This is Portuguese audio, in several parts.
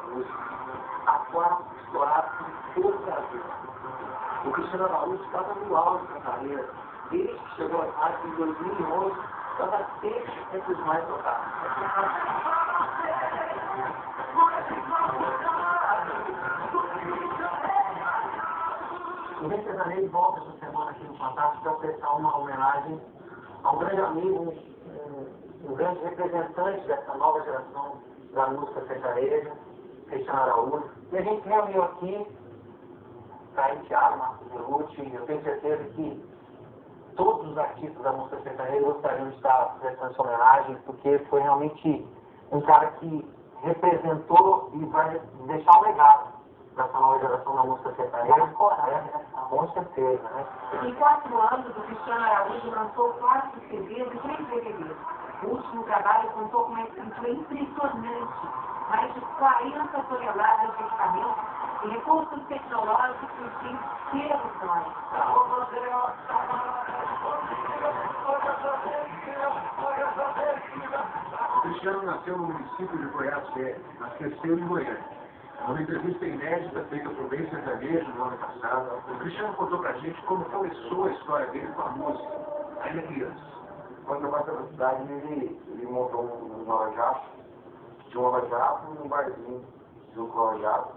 Araújo, a quarta estourada por todo o Brasil. O Cristiano Araújo estava no auge da carreira, desde que chegou à rádio em 2011, estava sempre entre os mais tocados. O Vem Sertanejo volta essa semana aqui no Fantástico para prestar uma homenagem a um grande amigo, um grande representante dessa nova geração da música sertaneja, Cristiano Araújo. E a gente reuniu aqui para Thiago, Marcos Belucci. Eu tenho certeza que todos os artistas da música sertaneja gostariam de estar prestando essa homenagem, porque foi realmente um cara que representou e vai deixar um legado dessa nova geração da música sertaneja. Com certeza, né? Em 4 anos, o Cristiano Araújo lançou 4 CDs e 3 DVDs. O último trabalho contou com uma escritura impressionante, mais de 40 toneladas de equipamentos e recursos tecnológicos em seleções. O Cristiano nasceu no município de Goiás Velho, mas cresceu em Goiânia. Numa entrevista inédita feita por Vem Sertanejo no ano passado, o Cristiano contou pra gente como começou a história dele com a música, ainda criança. Quando eu passei na cidade, ele montou um lava-jato, tinha um lava-jato e um barzinho junto com o lava-jato.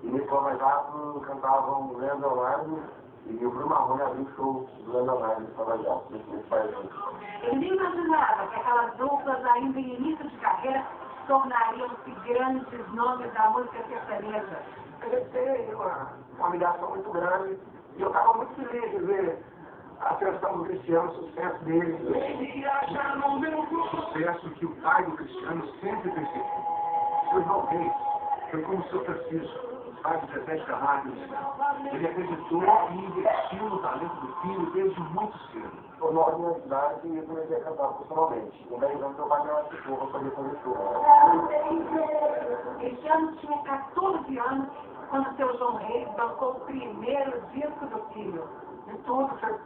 E nesse lava-jato cantavam o Leandro Leonardo e o Bruno Marrone abriu o show do Leandro Leonardo nesse lava-jato, nesse barzinho. Ele nem imaginava que aquelas duplas ainda em início de carreira tornariam-se grandes nomes da música sertaneja. Ele teve uma ligação muito grande e eu estava muito feliz de ver a ascensão do Cristiano, o sucesso dele. O sucesso que o pai do Cristiano sempre percebeu. Seu irmão Reis foi como o seu Francisco, pai de 17 Camargo. Ele acreditou e investiu no talento do filho desde muito cedo. Por 9 anos de idade e eu comecei a cantar profissionalmente. Com 10 anos meu pai me assistiu para poder fazer show. Cristiano tinha 14 anos quando seu João Reis bancou o primeiro disco do filho. De tudo você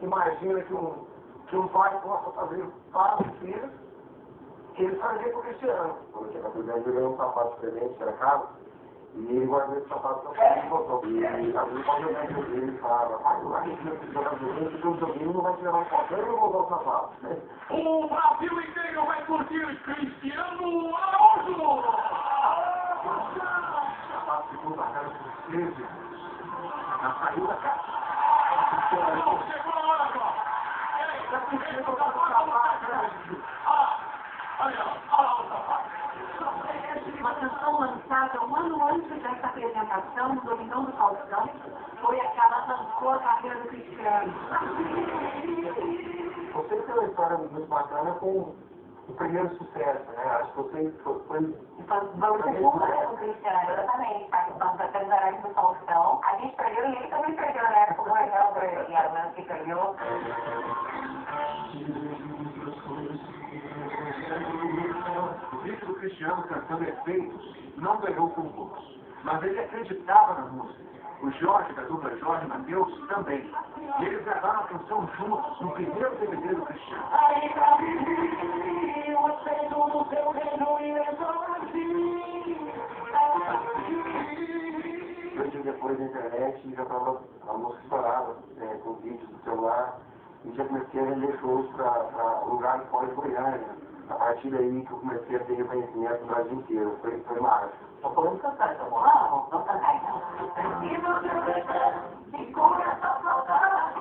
imagina que um pai possa fazer para o filho, ele fazia para o Cristiano. Quando eu tinha 14 anos, eu ganhei um sapato diferente, que era caro, e ele guardou esse sapato para o filho e botou. E às vezes quando eu ganhei videogame, ele falava, pai, não vai jogar videogame, porque o videogame não vai te levar em qualquer e eu vou usar o sapato. O Brasil inteiro vai curtir Cristiano Araújo! O sapato ficou marcado por 13 anos. Já saiu da caixa. Chegou a hora agora! Olha o sapato! Uma canção lançada um ano antes dessa apresentação, no Domingão do Faustão, foi aquela que lançou a carreira do Cristiano. Você tem uma história muito bacana com o primeiro sucesso, né? Acho que você foi... Vamos ser com o Cristiano, exatamente, participando da Candaragem do Faustão. A gente perdeu e ele também perdeu, né? Como é que era o mesmo que ganhou. O vídeo do Cristiano cantando Efeitos não ganhou o concurso, mas ele acreditava na música. O Jorge, da dupla Jorge Mateus, também. E eles gravaram a canção juntos no primeiro DVD do Cristiano. Aí pra mim, o efeito do seu reino e eu depois da internet já estava a música estourada, com vídeos do celular, e já comecei a vender shows para lugares fora de Goiânia. A partir daí que eu comecei a ter reconhecimento no Brasil inteiro, foi mágico. Só podemos cantar, tá bom? Vamos cantar então. E você se cura essa saudade.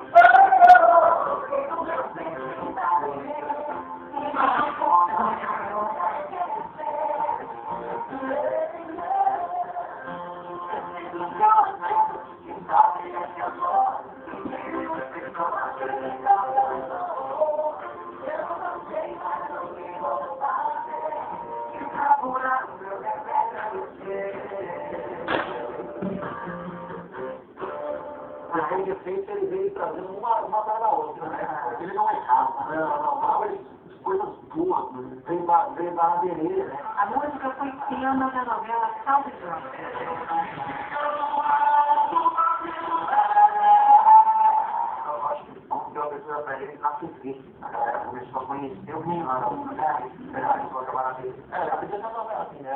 Aí, de repente, ele veio trazendo uma para a outra, né? Ele não é errado, não, ele coisas boas, veio baradeira, né? A música foi tema da novela Salve Jorge. Eu acho que uma pessoa para ele assistir. A galera começou a conhecer o Cristiano, né? A podia estar novela assim, né?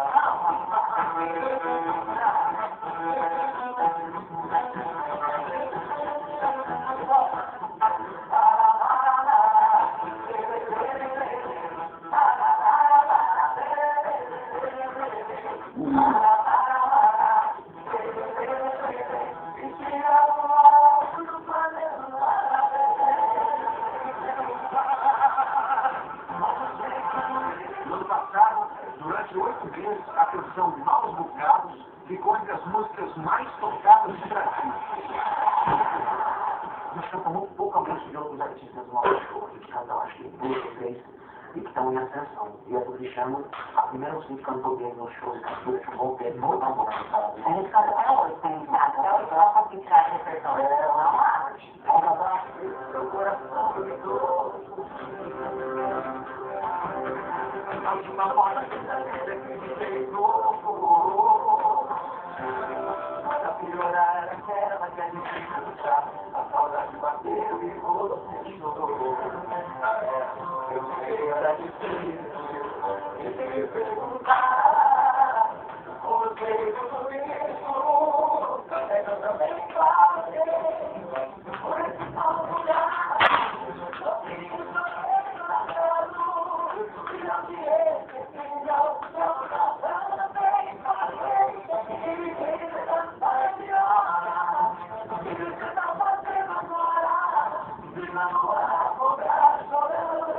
Durante 8 meses, a canção Maus Bocados ficou entre as músicas mais tocadas do Brasil. Nós cantamos muito pouco a música de outros artistas novos, a gente canta, acho que 2 ou 3, e que estão em ascensão. E a do Cristiano, a primeira música que a gente cantou dele nos shows, durante um bom tempo, não tão bom cantado. A gente canta até hoje, tem até hoje ela consegue tirar esse repertório. É uma arte. É uma arte, seu coração me trouxe. A última morte da vida que me pegou. Para piorar aquela que a gente canta, a saudade bateu e você chorou. Eu sei, era difícil, e se me perguntar, você tudo isso, é que eu também passei, por esse tal lugar, só tenho e não te esqueci, não, também passei, e me fez cantar melhor, e você tá fazendo agora, de namorar, cobrar, chorando,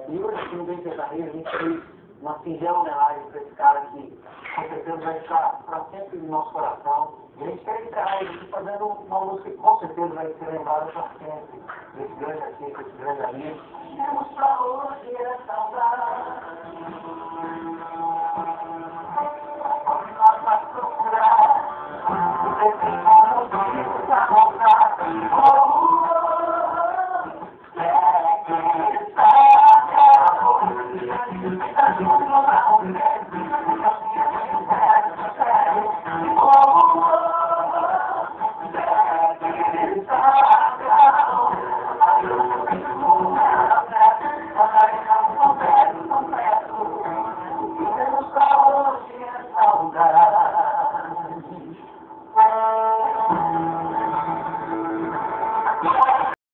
e hoje, aqui no Bem Sertanejo, a gente fez uma singela homenagem para esse cara que, com certeza, vai ficar para sempre no nosso coração. E a gente quer encarar ele aqui fazendo uma música que, com certeza, vai ser lembrada para sempre desse grande artista, desse grande amigo. Temos para hoje essa saudade.